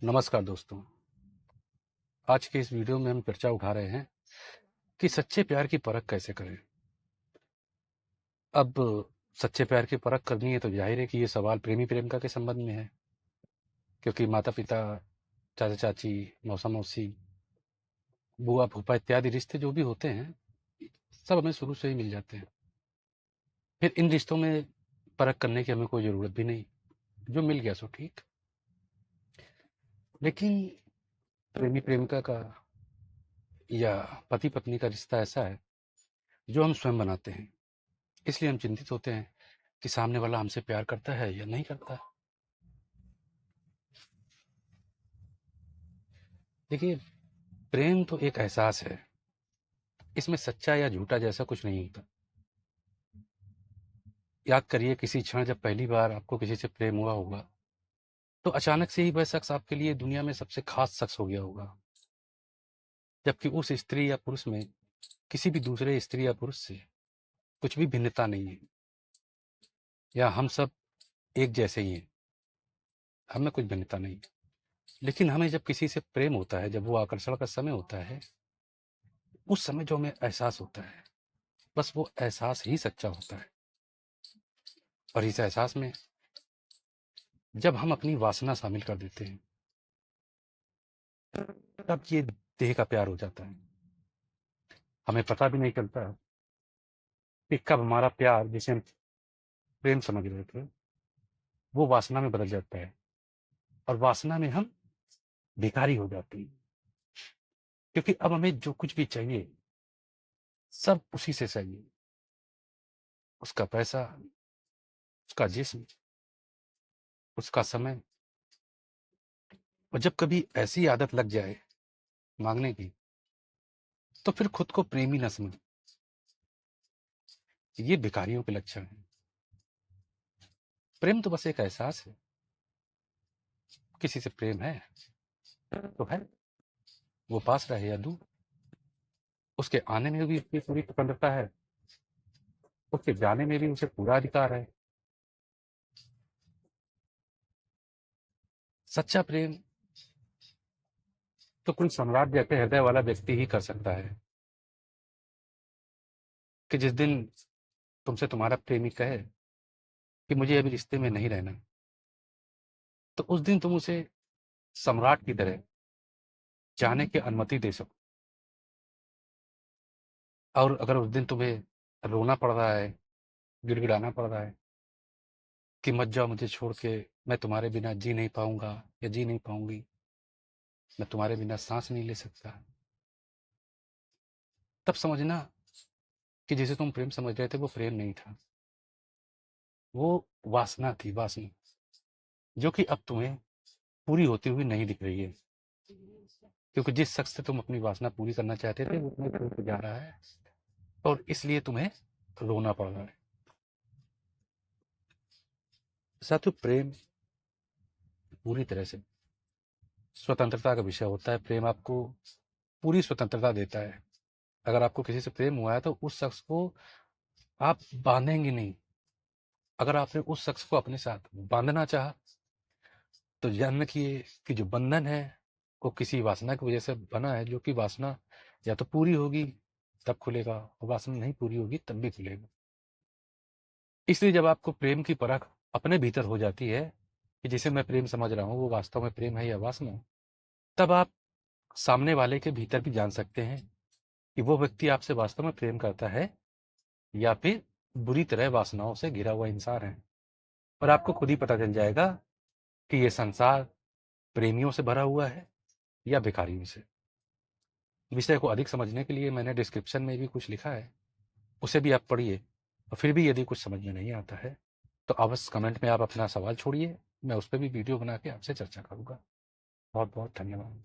नमस्कार दोस्तों। आज के इस वीडियो में हम चर्चा उठा रहे हैं कि सच्चे प्यार की परख कैसे करें। अब सच्चे प्यार की परख करनी है तो जाहिर है कि ये सवाल प्रेमी प्रेमिका के संबंध में है, क्योंकि माता पिता, चाचा चाची, मौसा मौसी, बुआ फूफा इत्यादि रिश्ते जो भी होते हैं, सब हमें शुरू से ही मिल जाते हैं। फिर इन रिश्तों में परख करने की हमें कोई ज़रूरत भी नहीं, जो मिल गया सो ठीक। लेकिन प्रेमी प्रेमिका का या पति पत्नी का रिश्ता ऐसा है जो हम स्वयं बनाते हैं, इसलिए हम चिंतित होते हैं कि सामने वाला हमसे प्यार करता है या नहीं करता। देखिए, प्रेम तो एक एहसास है, इसमें सच्चा या झूठा जैसा कुछ नहीं होता। याद करिए, किसी क्षण जब पहली बार आपको किसी से प्रेम हुआ होगा, तो अचानक से ही वह शख्स आपके लिए दुनिया में सबसे खास शख्स हो गया होगा, जबकि उस स्त्री या पुरुष में किसी भी दूसरे स्त्री या पुरुष से कुछ भी भिन्नता नहीं है, या हम सब एक जैसे ही हैं, हमें कुछ भिन्नता नहीं है। लेकिन हमें जब किसी से प्रेम होता है, जब वो आकर्षण का समय होता है, उस समय जो हमें एहसास होता है, बस वो एहसास ही सच्चा होता है। और इस एहसास में जब हम अपनी वासना शामिल कर देते हैं, तब ये देह का प्यार हो जाता है। हमें पता भी नहीं चलता कि कब हमारा प्यार, जिसे हम प्रेम समझ रहे थे, वो वासना में बदल जाता है, और वासना में हम भिखारी हो जाते हैं, क्योंकि अब हमें जो कुछ भी चाहिए, सब उसी से चाहिए। उसका पैसा, उसका जिस्म, उसका समय। और जब कभी ऐसी आदत लग जाए मांगने की, तो फिर खुद को प्रेमी न समझ। ये भिखारियों के लक्षण हैं। प्रेम तो बस एक एहसास है। किसी से प्रेम है तो है, वो पास रहे या दूर। उसके आने में भी उसकी पूरी स्वतंत्रता है, उसके जाने में भी उसे पूरा अधिकार है। सच्चा प्रेम तो कोई सम्राट जैसे हृदय वाला व्यक्ति ही कर सकता है, कि जिस दिन तुमसे तुम्हारा प्रेमी कहे कि मुझे अभी रिश्ते में नहीं रहना, तो उस दिन तुम उसे सम्राट की तरह जाने की अनुमति दे सको। और अगर उस दिन तुम्हें रोना पड़ रहा है, गिड़गिड़ाना पड़ रहा है कि मत जाओ मुझे छोड़ के, मैं तुम्हारे बिना जी नहीं पाऊंगा या जी नहीं पाऊंगी, मैं तुम्हारे बिना सांस नहीं ले सकता, तब समझना कि जिसे तुम प्रेम समझ रहे थे वो प्रेम नहीं था, वो वासना थी, वासना, जो कि अब तुम्हें पूरी होती हुई नहीं दिख रही है, क्योंकि जिस शख्स से तुम अपनी वासना पूरी करना चाहते थे वो तुम्हें छोड़ के जा रहा है, और इसलिए तुम्हें रोना पड़ रहा है। साथियों, प्रेम पूरी तरह से स्वतंत्रता का विषय होता है। प्रेम आपको पूरी स्वतंत्रता देता है। अगर आपको किसी से प्रेम हुआ है तो उस शख्स को आप बांधेंगे नहीं। अगर आपने उस शख्स को अपने साथ बांधना चाहा, तो जान रखिए कि जो बंधन है वो किसी वासना की वजह से बना है, जो कि वासना या तो पूरी होगी तब खुलेगा, और वासना नहीं पूरी होगी तब भी खुलेगा। इसलिए जब आपको प्रेम की परख अपने भीतर हो जाती है कि जिसे मैं प्रेम समझ रहा हूँ वो वास्तव में प्रेम है या वासना, तब आप सामने वाले के भीतर भी जान सकते हैं कि वो व्यक्ति आपसे वास्तव में प्रेम करता है या फिर बुरी तरह वासनाओं से घिरा हुआ इंसान है। और आपको खुद ही पता चल जाएगा कि ये संसार प्रेमियों से भरा हुआ है या भिखारियों से। विषय को अधिक समझने के लिए मैंने डिस्क्रिप्शन में भी कुछ लिखा है, उसे भी आप पढ़िए। और फिर भी यदि कुछ समझ में नहीं आता है तो अवश्य कमेंट में आप अपना सवाल छोड़िए, मैं उस पर भी वीडियो बना के आपसे चर्चा करूँगा। बहुत बहुत धन्यवाद।